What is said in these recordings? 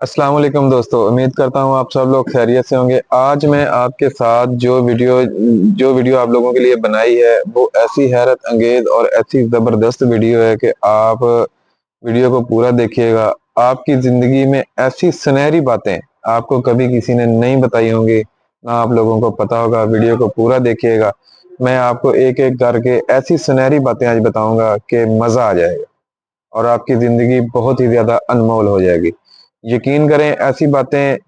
अस्सलाम वालेकुम दोस्तों, उम्मीद करता हूँ आप सब लोग खैरियत से होंगे। आज मैं आपके साथ जो वीडियो आप लोगों के लिए बनाई है वो ऐसी हैरत अंगेज और ऐसी ज़बरदस्त वीडियो है कि आप वीडियो को पूरा देखिएगा। आपकी ज़िंदगी में ऐसी सुनहरी बातें आपको कभी किसी ने नहीं बताई होंगी, ना आप लोगों को पता होगा। वीडियो को पूरा देखिएगा। मैं आपको एक एक करके ऐसी सुनहरी बातें आज बताऊंगा कि मज़ा आ जाएगा और आपकी ज़िंदगी बहुत ही ज़्यादा अनमोल हो जाएगी। यकीन करें, ऐसी बातें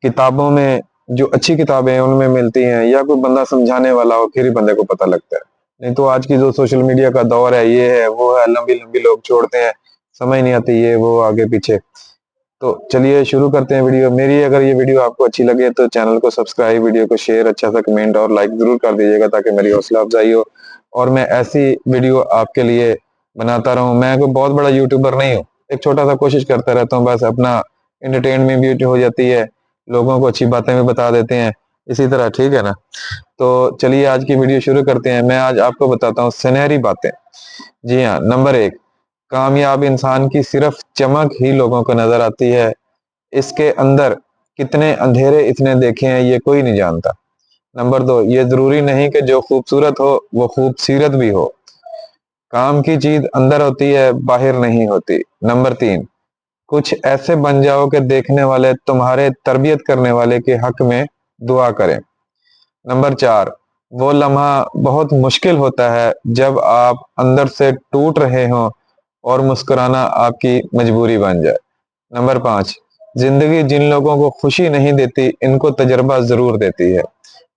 किताबों में, जो अच्छी किताबें हैं उनमें मिलती हैं, या कोई बंदा समझाने वाला हो फिर ही बंदे को पता लगता है। नहीं तो आज की जो सोशल मीडिया का दौर है, ये है वो है, लंबी लंबी लोग छोड़ते हैं, समझ नहीं आती ये वो आगे पीछे। तो चलिए शुरू करते हैं वीडियो। मेरी अगर ये वीडियो आपको अच्छी लगे तो चैनल को सब्सक्राइब, वीडियो को शेयर, अच्छा सा कमेंट और लाइक जरूर कर दीजिएगा ताकि मेरी हौसला अफजाई हो और मैं ऐसी वीडियो आपके लिए बनाता रहूं। मैं कोई बहुत बड़ा यूट्यूबर नहीं हूँ, एक छोटा सा कोशिश करता रहता हूँ, बस अपना एंटरटेनमेंट भी हो जाती है, लोगों को अच्छी बातें भी बता देते हैं इसी तरह, ठीक है ना। तो चलिए आज की वीडियो शुरू करते हैं। मैं आज आपको बताता हूँ सुनहरी बातें। जी हाँ, नंबर एक, कामयाब इंसान की सिर्फ चमक ही लोगों को नजर आती है, इसके अंदर कितने अंधेरे इसने देखे हैं ये कोई नहीं जानता। नंबर दो, ये जरूरी नहीं कि जो खूबसूरत हो वो खूबसीरत भी हो, काम की चीज अंदर होती है, बाहर नहीं होती। नंबर तीन, कुछ ऐसे बन जाओ कि देखने वाले तुम्हारे तरबियत करने वाले के हक में दुआ करें। नंबर चार, वो लम्हा बहुत मुश्किल होता है जब आप अंदर से टूट रहे हो और मुस्कुराना आपकी मजबूरी बन जाए। नंबर पाँच, जिंदगी जिन लोगों को खुशी नहीं देती इनको तजर्बा जरूर देती है।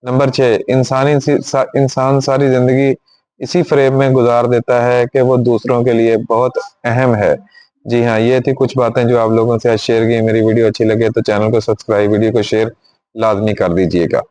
नंबर छः, इंसान सारी जिंदगी इसी फ्रेम में गुजार देता है कि वो दूसरों के लिए बहुत अहम है। जी हाँ, ये थी कुछ बातें जो आप लोगों से आज शेयर की। मेरी वीडियो अच्छी लगे तो चैनल को सब्सक्राइब, वीडियो को शेयर लाजमी कर दीजिएगा।